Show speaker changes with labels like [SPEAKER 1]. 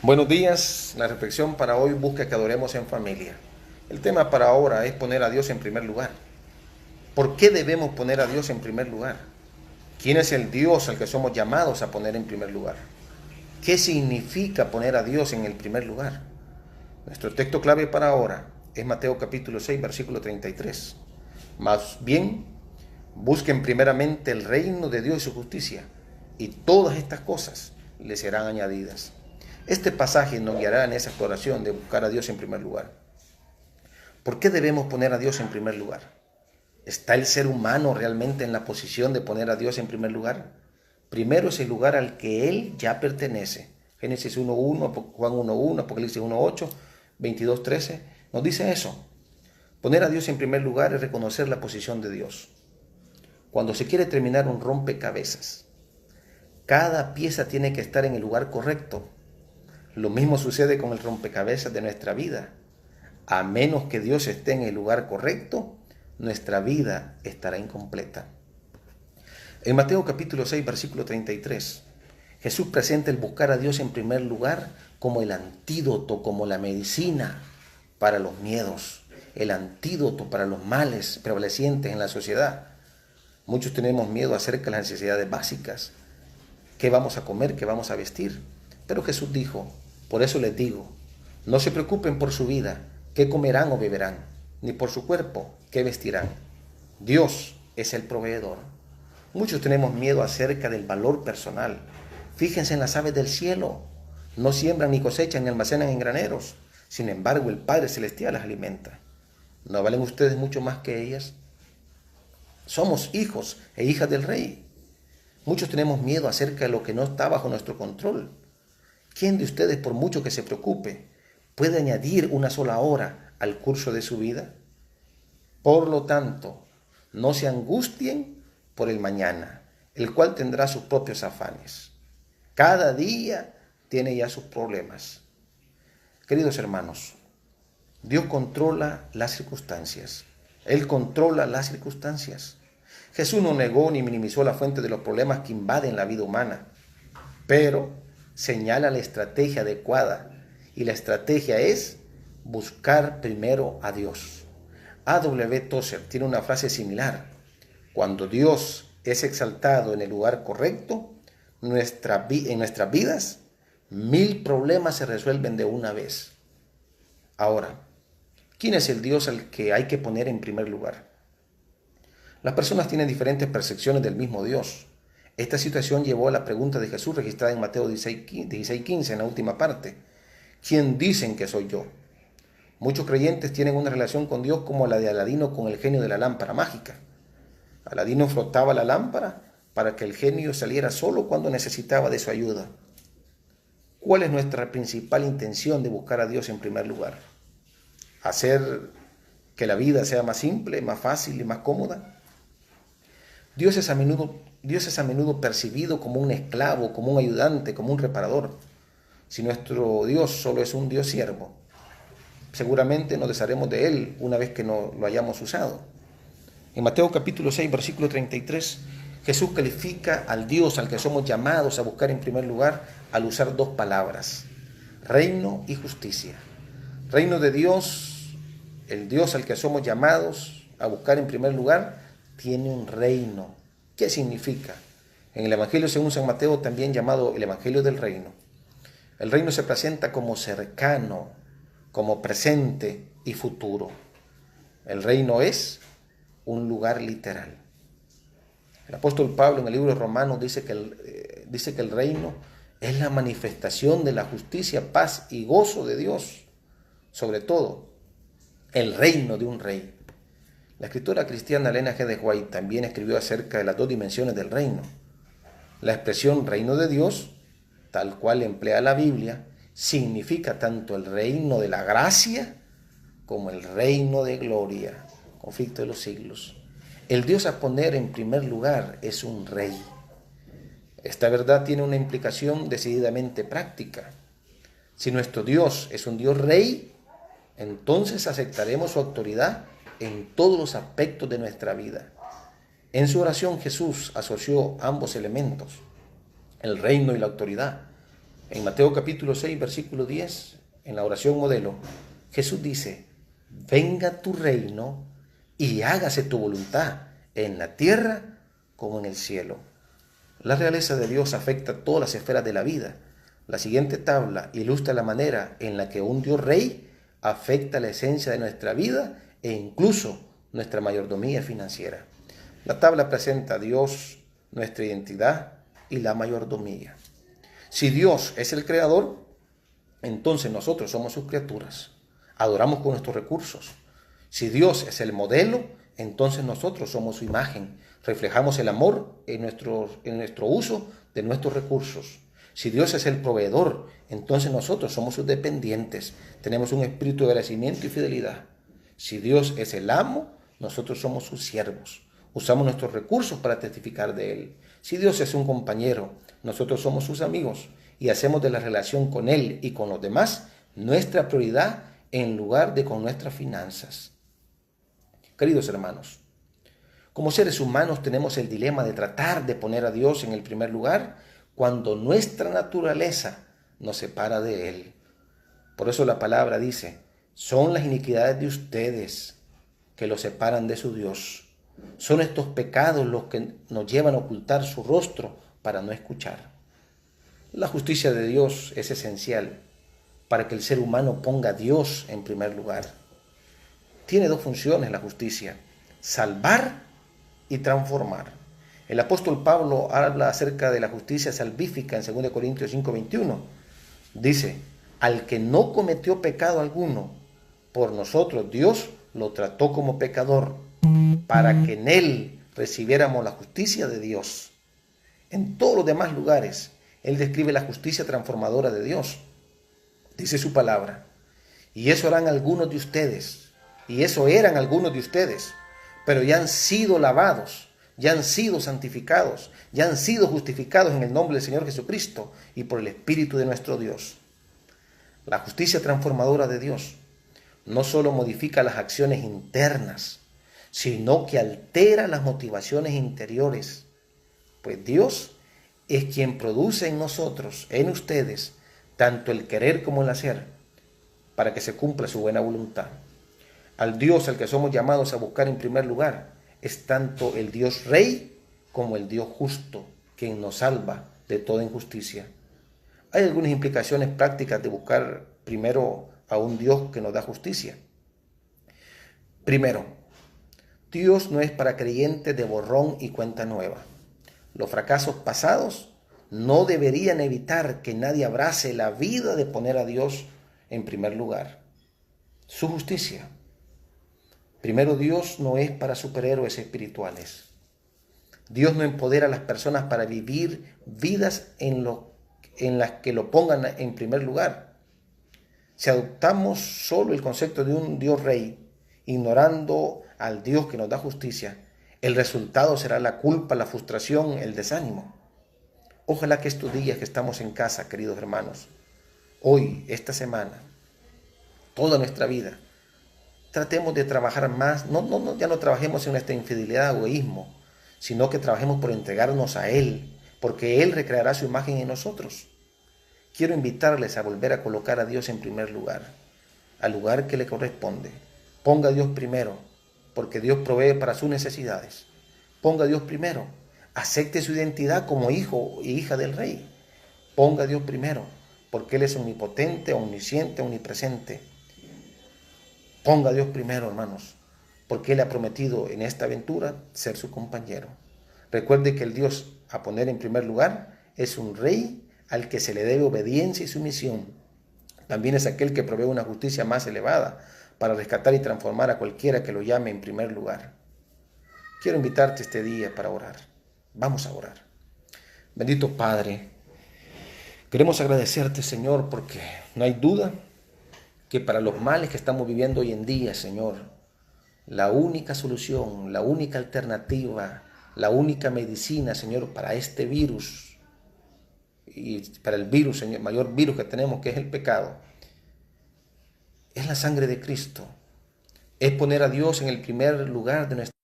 [SPEAKER 1] Buenos días, la reflexión para hoy busca que adoremos en familia. El tema para ahora es poner a Dios en primer lugar. ¿Por qué debemos poner a Dios en primer lugar? ¿Quién es el Dios al que somos llamados a poner en primer lugar? ¿Qué significa poner a Dios en el primer lugar? Nuestro texto clave para ahora es Mateo capítulo 6, versículo 33. Más bien, busquen primeramente el reino de Dios y su justicia, y todas estas cosas les serán añadidas. Este pasaje nos guiará en esa exploración de buscar a Dios en primer lugar. ¿Por qué debemos poner a Dios en primer lugar? ¿Está el ser humano realmente en la posición de poner a Dios en primer lugar? Primero es el lugar al que Él ya pertenece. Génesis 1.1, Juan 1.1, Apocalipsis 1.8, 22.13, nos dice eso. Poner a Dios en primer lugar es reconocer la posición de Dios. Cuando se quiere terminar un rompecabezas, cada pieza tiene que estar en el lugar correcto. Lo mismo sucede con el rompecabezas de nuestra vida. A menos que Dios esté en el lugar correcto, nuestra vida estará incompleta. En Mateo capítulo 6, versículo 33, Jesús presenta el buscar a Dios en primer lugar como el antídoto, como la medicina para los miedos, el antídoto para los males prevalecientes en la sociedad. Muchos tenemos miedo acerca de las necesidades básicas. ¿Qué vamos a comer? ¿Qué vamos a vestir? Pero Jesús dijo, por eso les digo, no se preocupen por su vida, qué comerán o beberán, ni por su cuerpo, qué vestirán. Dios es el proveedor. Muchos tenemos miedo acerca del valor personal. Fíjense en las aves del cielo. No siembran ni cosechan ni almacenan en graneros. Sin embargo, el Padre Celestial las alimenta. ¿No valen ustedes mucho más que ellas? Somos hijos e hijas del Rey. Muchos tenemos miedo acerca de lo que no está bajo nuestro control. ¿Quién de ustedes, por mucho que se preocupe, puede añadir una sola hora al curso de su vida? Por lo tanto, no se angustien por el mañana, el cual tendrá sus propios afanes. Cada día tiene ya sus problemas. Queridos hermanos, Dios controla las circunstancias. Él controla las circunstancias. Jesús no negó ni minimizó la fuente de los problemas que invaden la vida humana, pero señala la estrategia adecuada, y la estrategia es buscar primero a Dios. A.W. Tozer tiene una frase similar: cuando Dios es exaltado en el lugar correcto, en nuestras vidas, 1000 problemas se resuelven de una vez. Ahora, ¿quién es el Dios al que hay que poner en primer lugar? Las personas tienen diferentes percepciones del mismo Dios. Esta situación llevó a la pregunta de Jesús registrada en Mateo 16:15, en la última parte. ¿Quién dicen que soy yo? Muchos creyentes tienen una relación con Dios como la de Aladino con el genio de la lámpara mágica. Aladino frotaba la lámpara para que el genio saliera solo cuando necesitaba de su ayuda. ¿Cuál es nuestra principal intención de buscar a Dios en primer lugar? ¿Hacer que la vida sea más simple, más fácil y más cómoda? Dios es a menudo percibido como un esclavo, como un ayudante, como un reparador. Si nuestro Dios solo es un Dios siervo, seguramente nos desharemos de Él una vez que no lo hayamos usado. En Mateo capítulo 6, versículo 33, Jesús califica al Dios al que somos llamados a buscar en primer lugar al usar dos palabras: reino y justicia. Reino de Dios, el Dios al que somos llamados a buscar en primer lugar, tiene un reino. ¿Qué significa? En el Evangelio según San Mateo, también llamado el Evangelio del Reino, el reino se presenta como cercano, como presente y futuro. El reino es un lugar literal. El apóstol Pablo en el libro de Romanos dice que el reino es la manifestación de la justicia, paz y gozo de Dios. Sobre todo, el reino de un rey. La escritora cristiana Elena G. de White también escribió acerca de las dos dimensiones del reino. La expresión reino de Dios, tal cual emplea la Biblia, significa tanto el reino de la gracia como el reino de gloria, conflicto de los siglos. El Dios a poner en primer lugar es un rey. Esta verdad tiene una implicación decididamente práctica. Si nuestro Dios es un Dios rey, entonces aceptaremos su autoridad en todos los aspectos de nuestra vida. En su oración Jesús asoció ambos elementos, el reino y la autoridad. En Mateo capítulo 6, versículo 10, en la oración modelo, Jesús dice: venga tu reino y hágase tu voluntad en la tierra como en el cielo. La realeza de Dios afecta todas las esferas de la vida. La siguiente tabla ilustra la manera en la que un Dios Rey afecta la esencia de nuestra vida e incluso nuestra mayordomía financiera. La tabla presenta a Dios, nuestra identidad y la mayordomía. Si Dios es el creador, entonces nosotros somos sus criaturas. Adoramos con nuestros recursos. Si Dios es el modelo, entonces nosotros somos su imagen. Reflejamos el amor en nuestro uso de nuestros recursos. Si Dios es el proveedor, entonces nosotros somos sus dependientes. Tenemos un espíritu de agradecimiento y fidelidad. Si Dios es el amo, nosotros somos sus siervos. Usamos nuestros recursos para testificar de Él. Si Dios es un compañero, nosotros somos sus amigos y hacemos de la relación con Él y con los demás nuestra prioridad en lugar de con nuestras finanzas. Queridos hermanos, como seres humanos tenemos el dilema de tratar de poner a Dios en el primer lugar cuando nuestra naturaleza nos separa de Él. Por eso la palabra dice: son las iniquidades de ustedes que los separan de su Dios. Son estos pecados los que nos llevan a ocultar su rostro para no escuchar. La justicia de Dios es esencial para que el ser humano ponga a Dios en primer lugar. Tiene dos funciones la justicia: salvar y transformar. El apóstol Pablo habla acerca de la justicia salvífica en 2 Corintios 5:21. Dice: al que no cometió pecado alguno, por nosotros Dios lo trató como pecador, para que en él recibiéramos la justicia de Dios. En todos los demás lugares, él describe la justicia transformadora de Dios. Dice su palabra: y eso harán algunos de ustedes, y eso eran algunos de ustedes, pero ya han sido lavados, ya han sido santificados, ya han sido justificados en el nombre del Señor Jesucristo y por el Espíritu de nuestro Dios. La justicia transformadora de Dios no solo modifica las acciones internas, sino que altera las motivaciones interiores, pues Dios es quien produce en nosotros, en ustedes, tanto el querer como el hacer, para que se cumpla su buena voluntad. Al Dios al que somos llamados a buscar en primer lugar es tanto el Dios Rey como el Dios justo, quien nos salva de toda injusticia. Hay algunas implicaciones prácticas de buscar primero a un Dios que nos da justicia. Primero, Dios no es para creyentes de borrón y cuenta nueva. Los fracasos pasados no deberían evitar que nadie abrace la vida de poner a Dios en primer lugar. Su justicia. Primero, Dios no es para superhéroes espirituales. Dios no empodera a las personas para vivir vidas en las que lo pongan en primer lugar. Si adoptamos solo el concepto de un Dios Rey, ignorando al Dios que nos da justicia, el resultado será la culpa, la frustración, el desánimo. Ojalá que estos días que estamos en casa, queridos hermanos, hoy, esta semana, toda nuestra vida, tratemos de trabajar más, ya no trabajemos en nuestra infidelidad o egoísmo, sino que trabajemos por entregarnos a Él, porque Él recreará su imagen en nosotros. Quiero invitarles a volver a colocar a Dios en primer lugar, al lugar que le corresponde. Ponga a Dios primero, porque Dios provee para sus necesidades. Ponga a Dios primero. Acepte su identidad como hijo e hija del Rey. Ponga a Dios primero, porque Él es omnipotente, omnisciente, omnipresente. Ponga a Dios primero, hermanos, porque Él ha prometido en esta aventura ser su compañero. Recuerde que el Dios a poner en primer lugar es un Rey al que se le debe obediencia y sumisión. También es aquel que provee una justicia más elevada para rescatar y transformar a cualquiera que lo llame en primer lugar. Quiero invitarte este día para orar. Vamos a orar. Bendito Padre, queremos agradecerte, Señor, porque no hay duda que para los males que estamos viviendo hoy en día, Señor, la única solución, la única alternativa, la única medicina, Señor, para este virus y para el virus, Señor, mayor virus que tenemos, que es el pecado, es la sangre de Cristo. Es poner a Dios en el primer lugar de nuestra